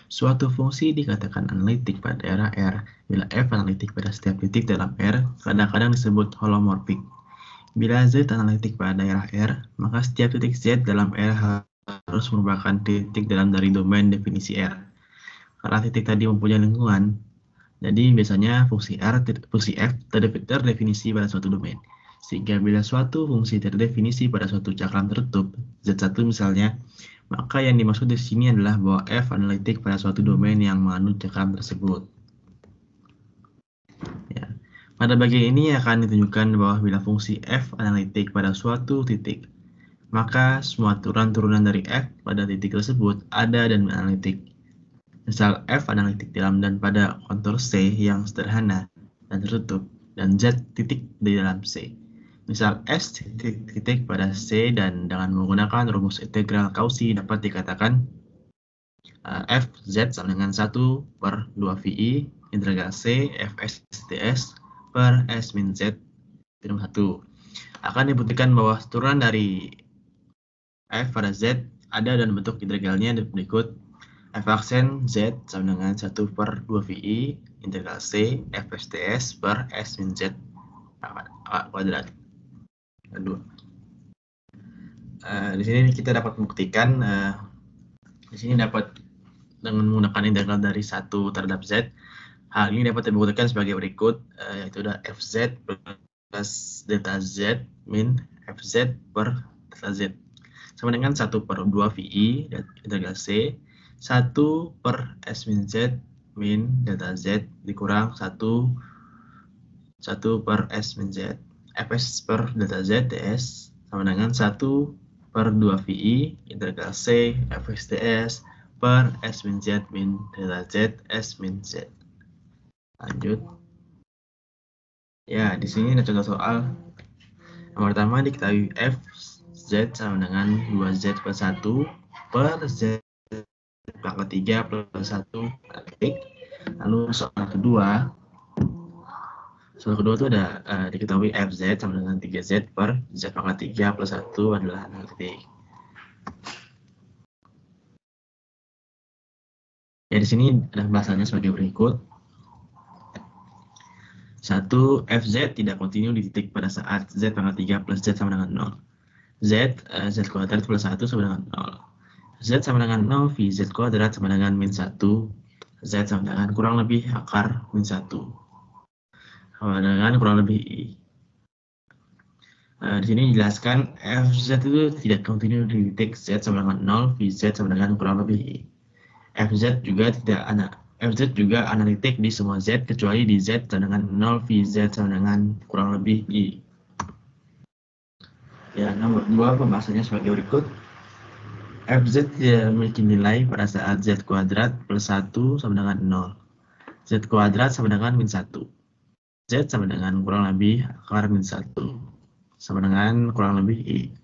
Suatu fungsi dikatakan analitik pada daerah R bila f analitik pada setiap titik dalam R kadang-kadang disebut holomorfik. Bila z analitik pada daerah R, maka setiap titik z dalam R harus merupakan titik dalam dari domain definisi R. Karena titik tadi mempunyai lingkungan, jadi biasanya fungsi f terdefinisi pada suatu domain. Sehingga bila suatu fungsi terdefinisi pada suatu cakram tertutup, Z1 misalnya, maka yang dimaksud di sini adalah bahwa f analitik pada suatu domain yang menganut cakram tersebut. Ya. Pada bagian ini akan ditunjukkan bahwa bila fungsi f analitik pada suatu titik, maka semua turunan-turunan dari f pada titik tersebut ada dan analitik. Misal f analitik dalam dan pada kontur C yang sederhana dan tertutup, dan z titik di dalam C. Misal S titik pada C dan dengan menggunakan rumus integral Cauchy dapat dikatakan f z sama dengan 1 per 2 VI integral C fs ds per S min Z minum 1. Akan dibuktikan bahwa turunan dari f pada Z ada dan bentuk integralnya berikut. F aksen Z sama dengan 1 per 2 VI integral C fs ds per S min Z kuadrat. Kedua. Di sini kita dapat membuktikan di sini dapat dengan menggunakan integral dari 1 terhadap Z. Hal ini dapat dibuktikan sebagai berikut, yaitu ada Fz plus delta Z min Fz per delta Z sama dengan 1 per 2 VI dan integral C 1 per S min Z min delta Z dikurang 1 per S min Z Fs per delta Z ds sama dengan 1 per 2 VI integral C Fs ds per S min Z min delta Z S min Z. Lanjut. Ya, di sini ada contoh soal. Yang pertama diketahui f z sama dengan 2z plus 1 per z pangkat 3 plus 1 titik. Lalu soal kedua itu ada diketahui fz sama dengan 3z per z pangkat 3 plus 1 adalah 0 titik. Ya, di sini ada pembahasannya sebagai berikut. 1. Fz tidak kontinu di titik pada saat z pangkat 3 plus z sama dengan 0. Z kuadrat plus 1 sama dengan 0. Z sama dengan 0, V Z kuadrat sama dengan min 1. Z sama dengan kurang lebih akar min 1. Sama dengan kurang lebih I. Di sini dijelaskan Fz itu tidak kontinu di titik Z sama dengan 0, Vz sama dengan kurang lebih I. Fz juga analitik di semua Z kecuali di Z sama dengan 0, Vz sama dengan kurang lebih I. Ya, nomor 2 pembahasannya sebagai berikut. Fz tidak memiliki nilai pada saat Z kuadrat plus 1 sama dengan 0. Z kuadrat sama dengan min 1. Z sama dengan kurang lebih akar min 1. Sama dengan kurang lebih I.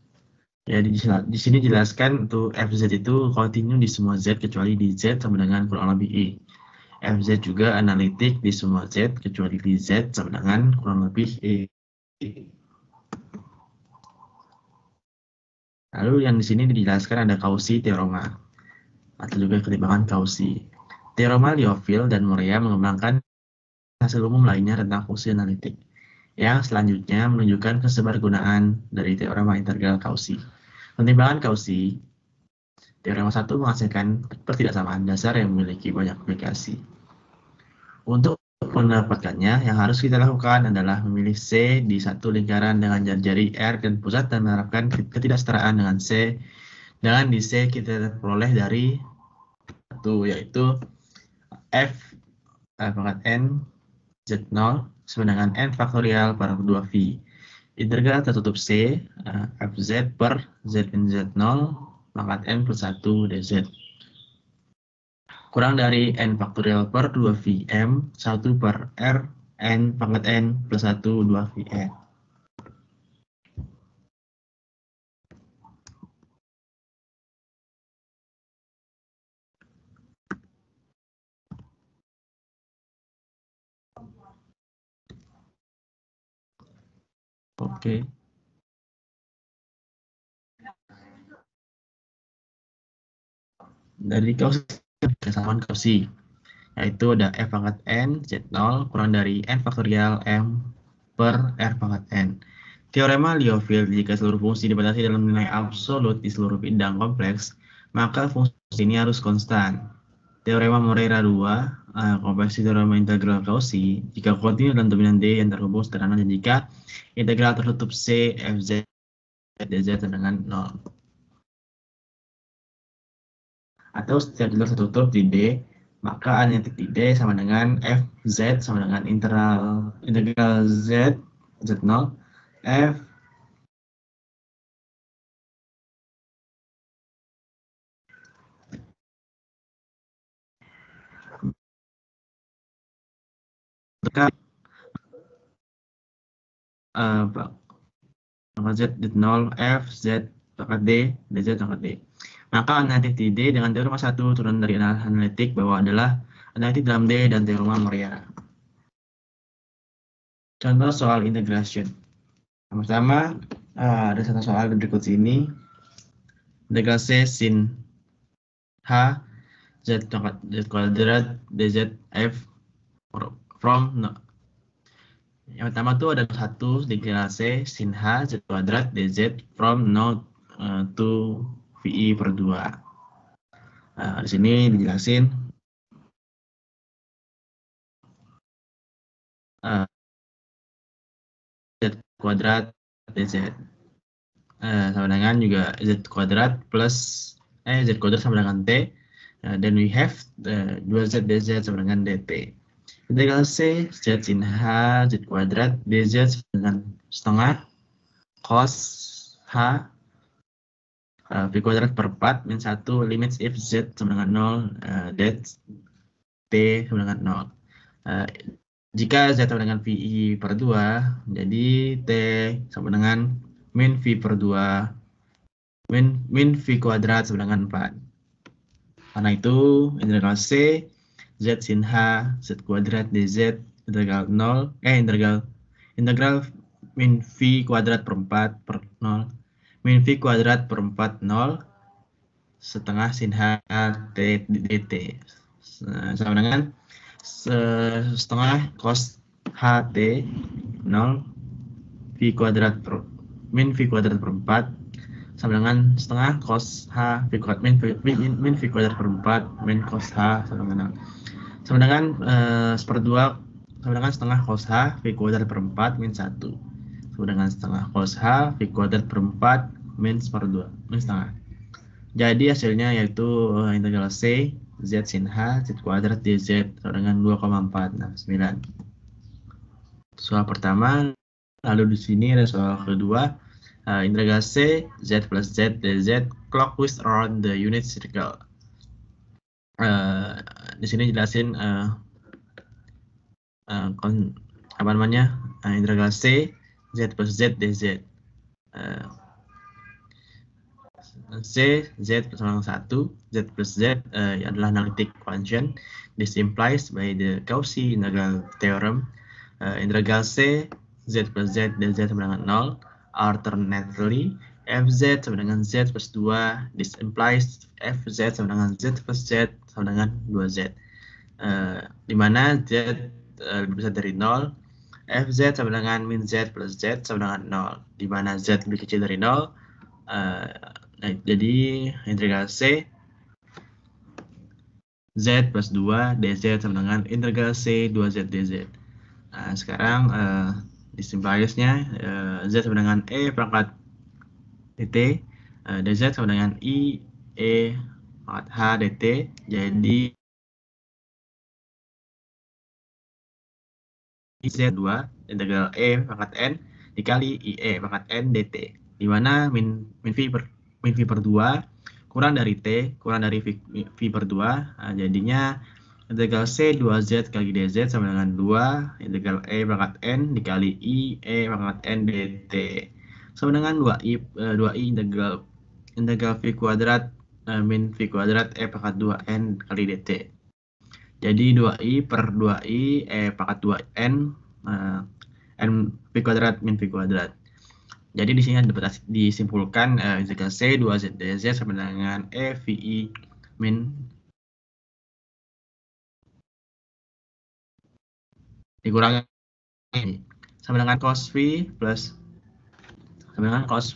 Ya, di sini jelaskan untuk Fz itu kontinu di semua Z kecuali di Z sama dengan kurang lebih I. Fz juga analitik di semua Z kecuali di Z sama dengan kurang lebih I. Lalu yang di sini dijelaskan ada Cauchy teorema atau juga ketimbangan Cauchy. Teorema Liouville dan Morea mengembangkan hasil umum lainnya tentang fungsi analitik. Yang selanjutnya menunjukkan kesebargunaan dari teorema integral Cauchy. Pertimbangan Cauchy, teorema 1 menghasilkan pertidaksamaan dasar yang memiliki banyak aplikasi. Untuk mendapatkannya, yang harus kita lakukan adalah memilih C di satu lingkaran dengan jari-jari R dan pusat dan menerapkan ketidaksetaraan dengan C. Dengan di C kita peroleh dari satu, yaitu F pangkat N Z0 sama dengan N faktorial per 2V. Integral tertutup C Fz per Z min Z0 pangkat N plus 1 dz. Kurang dari N faktorial per 2Vm 1 per R N pangkat N plus 1 2Vn. Oke. Dari Cauchy kesamaan Cauchy, yaitu ada f pangkat n z0 kurang dari n faktorial m per r pangkat n. Teorema Liouville, jika seluruh fungsi dibatasi dalam nilai absolut di seluruh bidang kompleks, maka fungsi ini harus konstan. Teorema Moreira 2, kompleksi teorema integral Cauchy, jika kontinu dalam dominan D yang terhubung sederhana dan jika integral tertutup C fz dz dengan 0. Atau setiap jalur tertutup di D, maka analitik di D sama dengan fz sama dengan integral z z0 f pangkat z z0 f z pangkat D dz pangkat D. Maka analitik di D dengan teorema 1 turunan dari analitik bahwa adalah analitik dalam D dan teorema Moreira. Contoh soal integration. Pertama, ada satu soal berikut ini. Integral C sin H z kuadrat dz f from yang pertama tuh ada satu integral C sin H z kuadrat dz from 0 to VI per 2. Di sini dijelasin z kuadrat dz sama dengan juga z kuadrat plus z kuadrat sama dengan t, then we have 2z dz sama dengan dt. Integral C z sin H z kuadrat dz sama dengan setengah cos H V kuadrat per 4 min 1 limits if z sama dengan 0 that t sama dengan 0. Jika z sama dengan VI per 2, jadi t sama dengan min V per 2 min V kuadrat sama dengan 4. Karena itu integral C z sin H z kuadrat dz integral min V kuadrat per 4 per 0 min V kuadrat per 4 0 setengah sin H t dt sama dengan setengah cos HT 0 V kuadrat per min V kuadrat per 4 sama dengan setengah cos H V kuadrat min V kuadrat per 4 min cos H sama dengan seperdua sama dengan setengah cos H V kuadrat per 4 min 1 sama dengan setengah cos H V kuadrat per 4 min seperdua min setengah. Jadi hasilnya yaitu integral C z sin H z kuadrat dz sama dengan 2,469. Soal pertama. Lalu di sini ada soal kedua, integral C z plus z dz clockwise around the unit circle. Di sini jelasin integral C z plus z dz. C, Z sama dengan 1, Z plus Z adalah analytic function. This implies by the Cauchy integral theorem, integral C, Z plus Z dz sama dengan 0, alternately, Fz sama dengan Z plus 2, this implies Fz sama dengan Z plus Z sama dengan 2Z. Di mana Z lebih besar dari 0, Fz sama dengan min Z plus Z sama dengan 0, di mana Z lebih kecil dari 0. Jadi integral C Z plus 2 dz sama dengan integral C 2z dz. Sekarang di simplifiers-nya Z sama dengan E pangkat dt, dz sama dengan I E pangkat H dt. Jadi Z2 integral E pangkat N dikali IE pangkat N dt, di mana min V per 2 kurang dari T kurang dari V per 2, jadinya integral C 2Z kali dz sama dengan 2 integral E pangkat N dikali I E pangkat N dt sama dengan 2I integral V kuadrat min V kuadrat E pangkat 2N kali dt. Jadi 2I per 2I E pangkat 2N N V kuadrat min V kuadrat. Jadi di sini dapat disimpulkan integral C 2Z dz sama dengan E VI min dikurangi sama dengan cos V plus sama dengan cos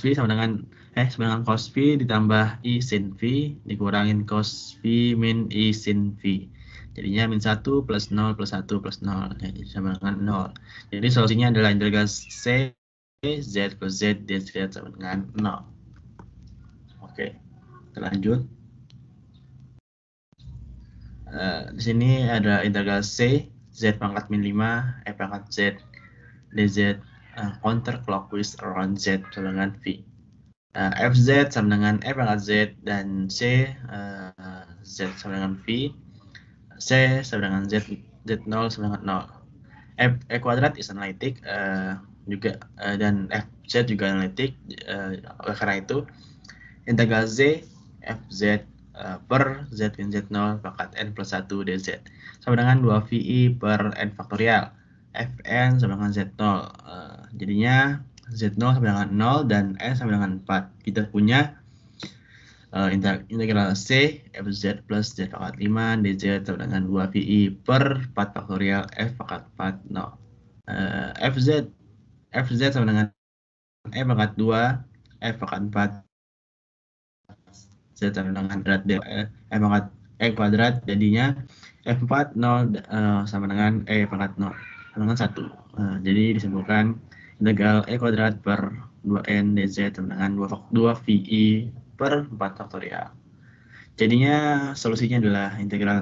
V sama dengan cos V ditambah I sin V dikurangin cos V min I sin V. Jadinya min 1 plus 0 plus 1 plus 0. Jadi sama dengan 0. Jadi solusinya adalah integral C Z plus Z dz sama dengan 0. Oke, kita lanjut. Di sini ada integral C Z pangkat min 5 pangkat Z dz counterclockwise around Z sama dengan V. Fz sama dengan pangkat Z dan C Z sama dengan V, C sama dengan Z0 sama dengan 0. E kuadrat is analytic juga dan Fz juga analytic. Oleh karena itu integral Z Fz per Z min Z0 pangkat N plus 1 dz sama dengan 2 VI per N faktorial. Fn sama dengan Z0. Jadinya Z0 sama dengan 0 dan N sama dengan 4. Kita punya integral C Fz plus Z pangkat 5 dz sama dengan 2 VI per 4 faktorial F pangkat 4 0. Fz sama dengan E pangkat 2 F pangkat 4 Z sama dengan berat E pangkat E kuadrat, jadinya F4 0 sama dengan E pangkat 0 sama dengan 1. Jadi disimpulkan integral E kuadrat per 2N dz sama dengan 2 VI per 4 faktorial. Jadinya solusinya adalah integral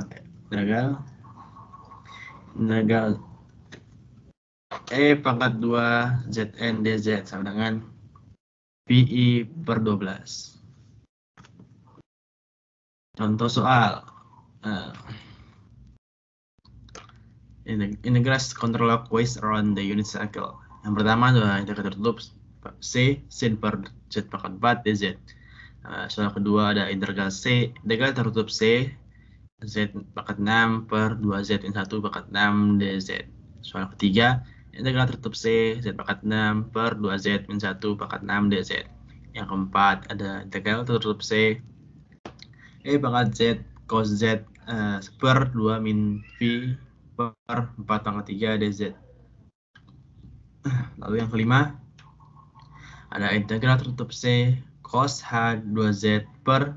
E pangkat 2 Zn dz sama dengan VI per 12. Contoh soal. Integrate counterclockwise around the unit circle. Yang pertama adalah integral tertutup C sin per Z pangkat 4 dz. Soal kedua ada integral tertutup C Z pangkat 6 per 2Z min 1 pangkat 6 dz. Soal ketiga, integral tertutup C Z pangkat 6 per 2Z min 1 pangkat 6 dz. Yang keempat ada integral tertutup C E pangkat Z cos Z per 2 min V per 4 pangkat 3 dz. Lalu yang kelima ada integral tertutup C cos H 2Z per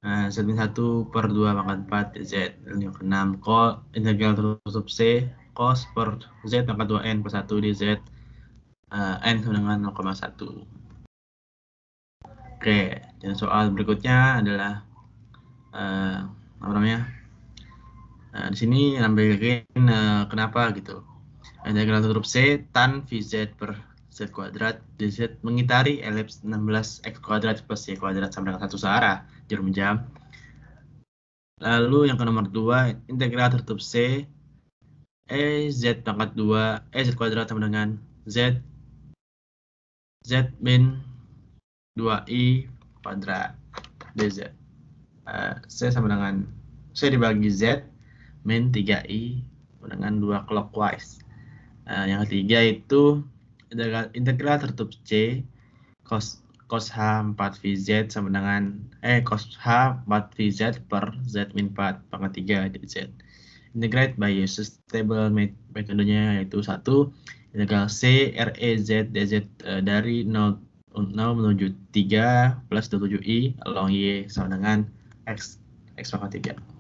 Z min 1 per 2 pangkat 4 dz. Dan yang keenam integral tertutup C cos per Z pangkat 2N per 1 dz N sama dengan 0,1. Oke, dan soal berikutnya adalah di sini nambahin kenapa gitu. Integral tertutup C tan Vz per Z kuadrat dz mengitari elips 16x kuadrat plus Y kuadrat sama dengan 1 searah jarum jam. Lalu yang ke nomor 2, integral tertutup C Z pangkat 2 Z kuadrat sama dengan Z min 2I kuadrat dz. C sama dengan C dibagi Z min 3I dengan 2 clockwise. Yang ketiga itu integral tertutup C cos H 4 VZ sama dengan cos H 4 VZ per Z min 4 pangkat 3 dz. Integrate by stable metodenya yaitu 1 integral C REZ dz dari 0 menuju 3 plus 27I along Y sama dengan X pangkat 3.